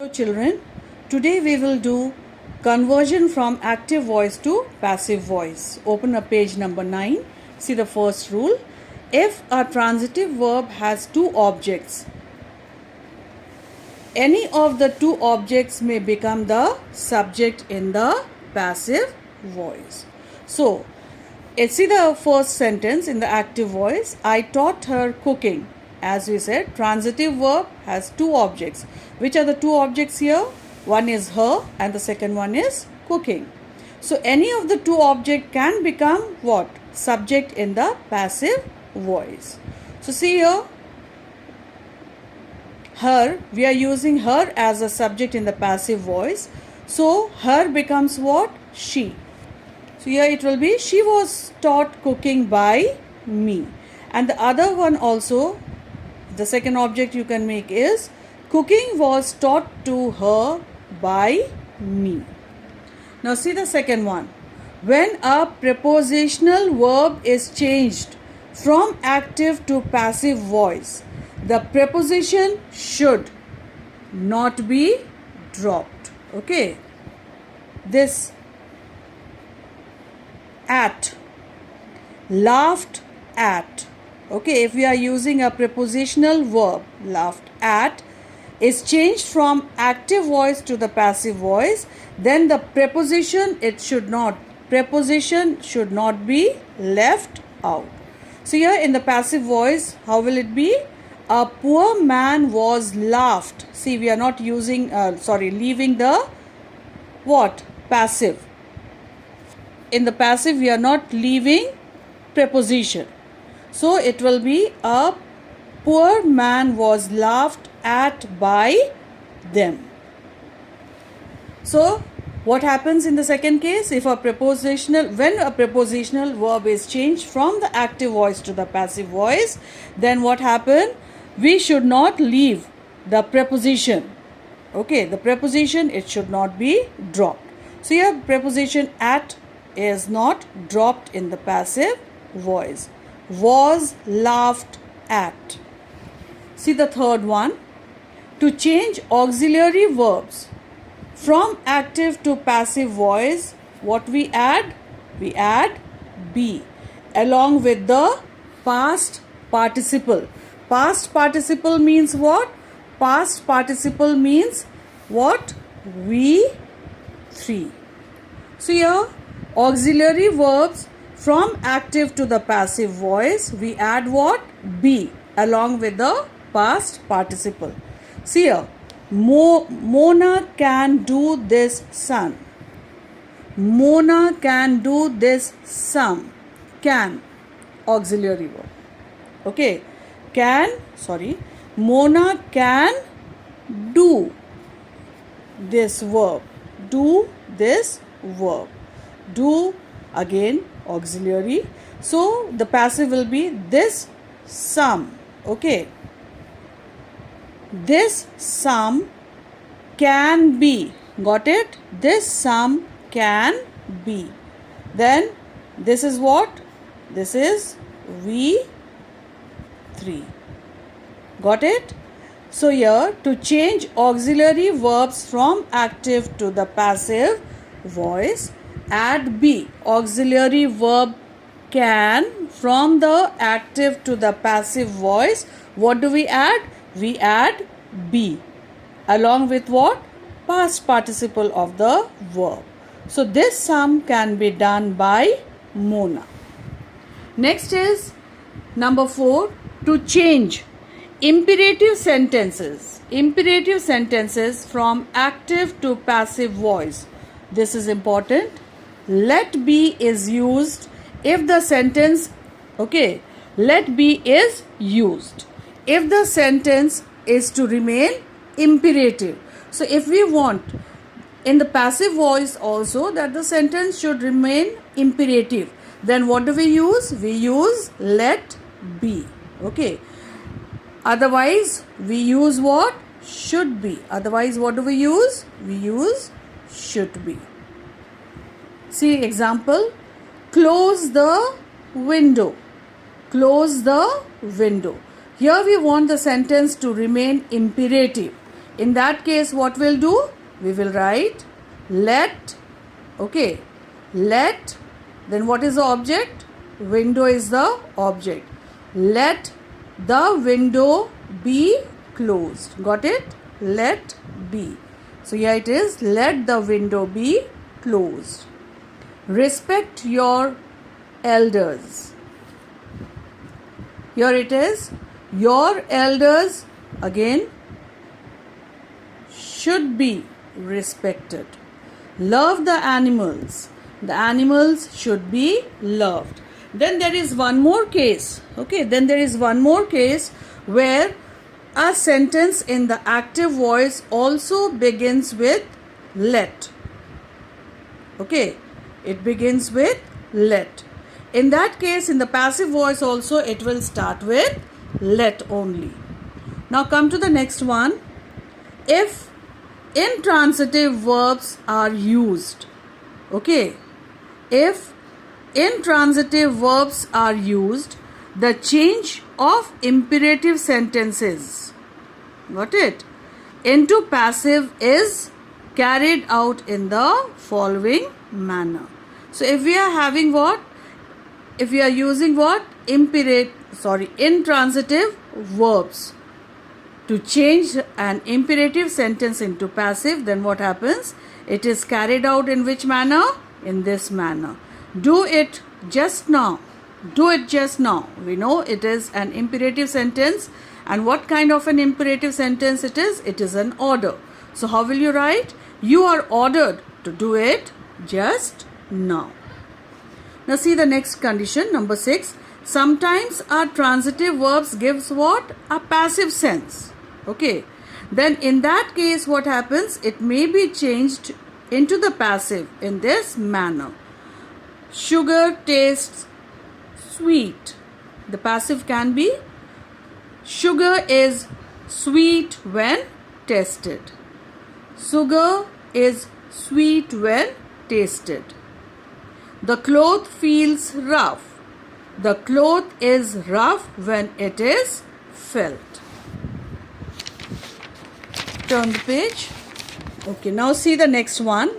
Hello children, today we will do conversion from active voice to passive voice. Open up page number 9. See the first rule. If a transitive verb has two objects, any of the two objects may become the subject in the passive voice. So, see the first sentence in the active voice. I taught her cooking. As we said, transitive verb has two objects. Which are the two objects here? One is her and the second one is cooking. So any of the two objects can become what? Subject in the passive voice. So see here, her, we are using her as a subject in the passive voice. So her becomes what? She. So here it will be, she was taught cooking by me. And the other one also, the second object you can make is, cooking was taught to her by me. Now see the second one. When a prepositional verb is changed from active to passive voice, the preposition should not be dropped. Okay. This at, laughed at. Okay, if we are using a prepositional verb, laughed at, is changed from active voice to the passive voice, then the preposition should not be left out. So here in the passive voice, how will it be? A poor man was laughed. See, we are not using, leaving the what? Passive. In the passive, we are not leaving preposition. So it will be, a poor man was laughed at by them. So what happens in the second case? If when a prepositional verb is changed from the active voice to the passive voice, then what happens? We should not leave the preposition. Okay, the preposition, it should not be dropped. So here preposition at is not dropped in the passive voice. Was laughed at. See the third one. To change auxiliary verbs from active to passive voice, what we add? We add be along with the past participle. Past participle means what? Past participle means what? We three. So here auxiliary verbs from active to the passive voice, we add what? Be along with the past participle. See here, Mona can do this son. Mona can do this sum. Can, auxiliary verb. Okay, Mona can do this verb. Do this verb. Do, again auxiliary. So the passive will be this sum. Okay. This sum can be. Got it? This sum can be. Then this is what? This is we three. Got it? So here, to change auxiliary verbs from active to the passive voice, add be. Auxiliary verb can from the active to the passive voice. What do we add? We add be along with what? Past participle of the verb. So this sum can be done by Mona. Next is number 4. To change imperative sentences. Imperative sentences from active to passive voice. This is important. Let be is used if the sentence, okay, let be is used if the sentence is to remain imperative. So if we want in the passive voice also that the sentence should remain imperative, then what do we use? We use let be. Okay. Otherwise we use what? Should be. Otherwise what do we use? We use should be. See example. Close the window. Close the window. Here we want the sentence to remain imperative. In that case, what we'll do? We will write let, okay, let, then what is the object? Window is the object. Let the window be closed. Got it? Let be. So here it is, let the window be closed. Respect your elders. Here it is, your elders again should be respected. Love the animals. The animals should be loved. Then there is one more case. Okay, then there is one more case where a sentence in the active voice also begins with let. Okay, it begins with let. In that case, in the passive voice also, it will start with let only. Now come to the next one. If intransitive verbs are used, okay, if intransitive verbs are used, the change of imperative sentences, got it, into passive is carried out in the following manner. So if we are having what? If we are using what? Intransitive verbs to change an imperative sentence into passive, then what happens? It is carried out in which manner? In this manner. Do it just now. Do it just now. We know it is an imperative sentence. And what kind of an imperative sentence it is? It is an order. So how will you write? You are ordered to do it just now. Now see the next condition, number 6. Sometimes our transitive verbs gives what? A passive sense. Okay. Then in that case what happens? It may be changed into the passive in this manner. Sugar tastes sweet. The passive can be sugar is sweet when tasted. Sugar is sweet when tasted. The cloth feels rough. The cloth is rough when it is felt. Turn the page. Okay, now see the next one.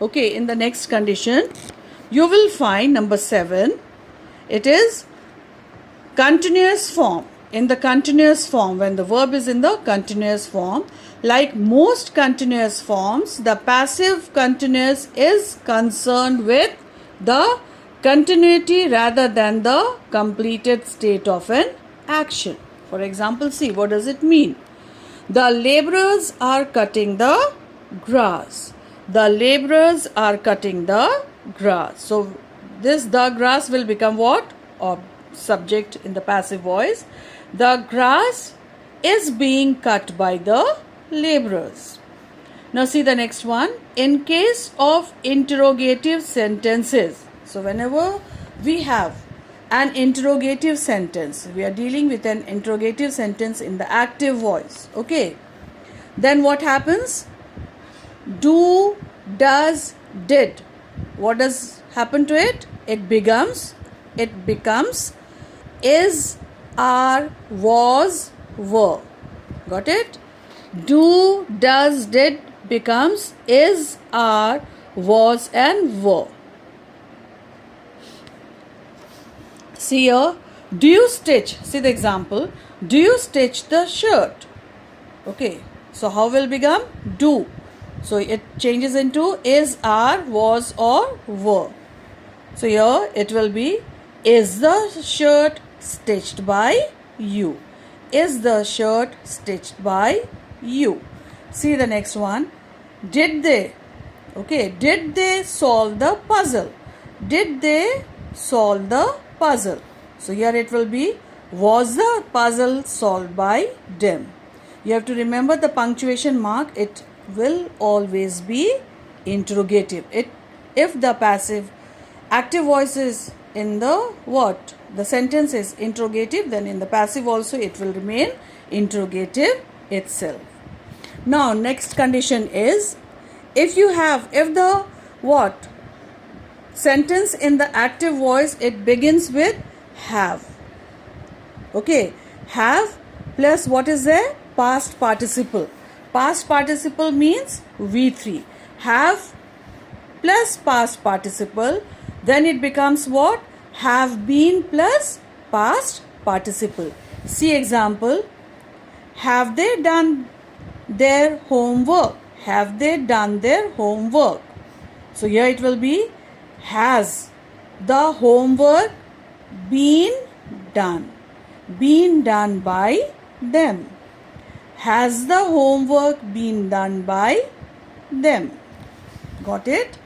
Okay, in the next condition, you will find number 7. It is continuous form. In the continuous form, when the verb is in the continuous form, like most continuous forms, the passive continuous is concerned with the continuity rather than the completed state of an action. For example, see, what does it mean? The laborers are cutting the grass. The laborers are cutting the grass. So this the grass will become what? Or subject in the passive voice. The grass is being cut by the laborers. Now see the next one. In case of interrogative sentences. So whenever we have an interrogative sentence, we are dealing with an interrogative sentence in the active voice. Okay. Then what happens? Do, does, did. What does happen to it? It becomes is, are, was, were. Got it? Do, does, did becomes is, are, was and were. See here, do you stitch? See the example. Do you stitch the shirt? Okay. So how will become? Do. So it changes into is, are, was or were. So here it will be is the shirt stitched by you? Is the shirt stitched by you? See the next one. Did they? Okay. Did they solve the puzzle? Did they solve the puzzle? So here it will be was the puzzle solved by them? You have to remember the punctuation mark. It will always be interrogative. If the passive active voice is in the what? The sentence is interrogative, then in the passive also it will remain interrogative itself. Now next condition is if the what? Sentence in the active voice, it begins with have. Okay. Have plus what is there? Past participle. Past participle means V3. Have plus past participle, then it becomes what? Have been plus past participle. See example. Have they done their homework? Have they done their homework? So here it will be, has the homework been done? Been done by them. Has the homework been done by them? Got it?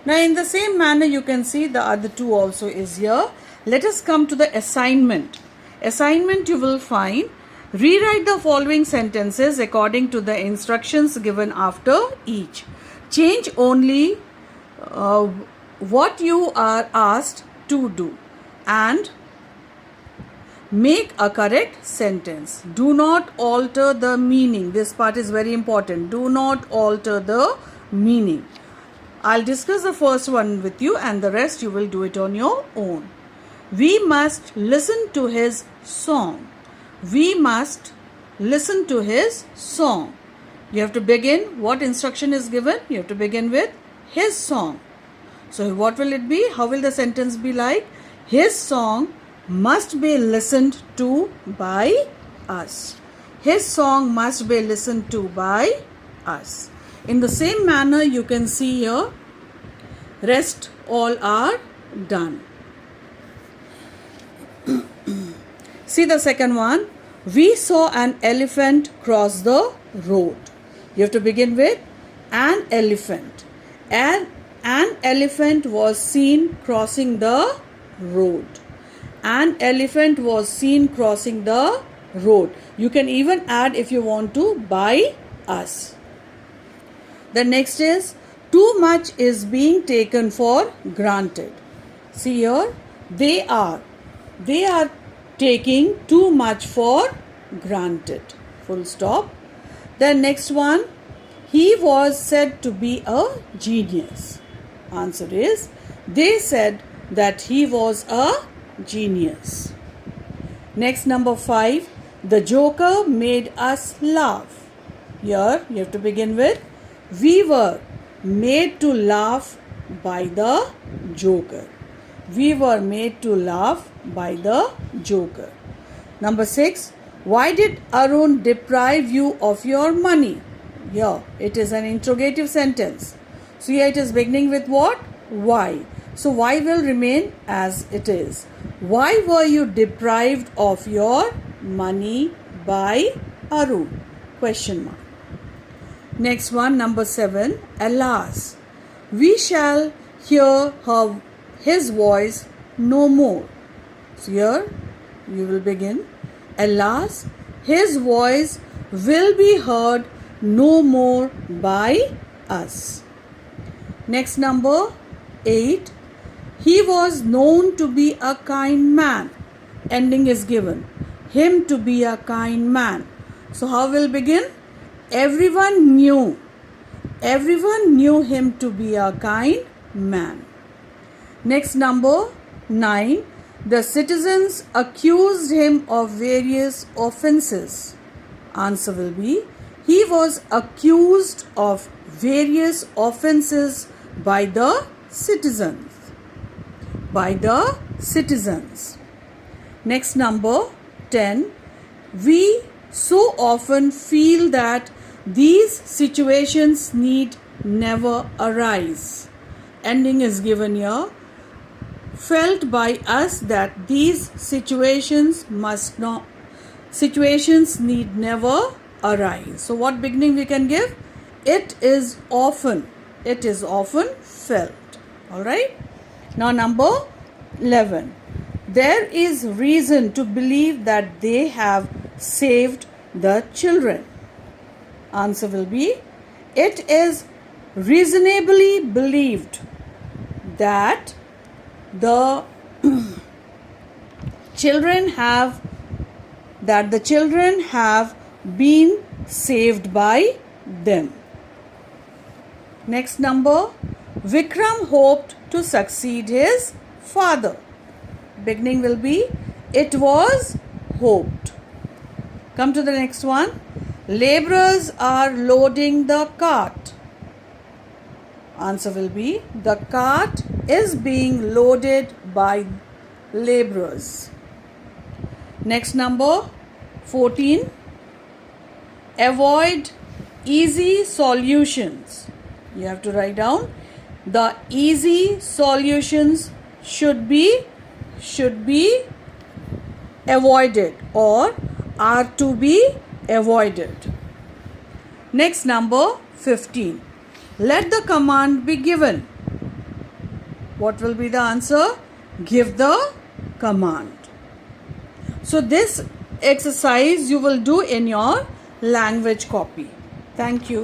Now in the same manner you can see the other two also is here. Let us come to the assignment. Assignment you will find, rewrite the following sentences according to the instructions given after each. Change only what you are asked to do and make a correct sentence. Do not alter the meaning. This part is very important. Do not alter the meaning. I'll discuss the first one with you and the rest you will do it on your own. We must listen to his song. We must listen to his song. You have to begin. What instruction is given? You have to begin with his song. So what will it be? How will the sentence be like? His song must be listened to by us. His song must be listened to by us. In the same manner you can see here, rest all are done. See the second one. We saw an elephant cross the road. You have to begin with an elephant. An elephant was seen crossing the road. An elephant was seen crossing the road. You can even add if you want to by us. The next is too much is being taken for granted. See here, they are taking too much for granted. Full stop. The next one, he was said to be a genius. Answer is, they said that he was a genius. Next, number 5, the joker made us laugh. Here you have to begin with, we were made to laugh by the joker. We were made to laugh by the joker. Number 6, why did Arun deprive you of your money? Here it is an interrogative sentence. So here it is beginning with what? Why. So why will remain as it is. Why were you deprived of your money by Arun? Question mark. Next one, number 7. Alas, we shall hear his voice no more. So here you will begin. Alas, his voice will be heard no more by us. Next, number 8. He was known to be a kind man. Ending is given. Him to be a kind man. So how will begin? Everyone knew him to be a kind man. Next, number 9. The citizens accused him of various offences. Answer will be, he was accused of various offences by the citizens. By the citizens. Next, number 10. We so often feel that these situations need never arise. Ending is given here. Felt by us that these situations need never arise. So what beginning we can give? It is often felt. Alright. Now number 11. There is reason to believe that they have saved the children. Answer will be, it is reasonably believed that the children have been saved by them. Next, number, Vikram hoped to succeed his father. Beginning will be, it was hoped. Come to the next one. Laborers are loading the cart. Answer will be the cart is being loaded by laborers. Next, number 14. Avoid easy solutions. You have to write down the easy solutions should be avoided or are to be avoided. Next, number 15. Let the command be given. What will be the answer? Give the command. So this exercise you will do in your language copy. Thank you.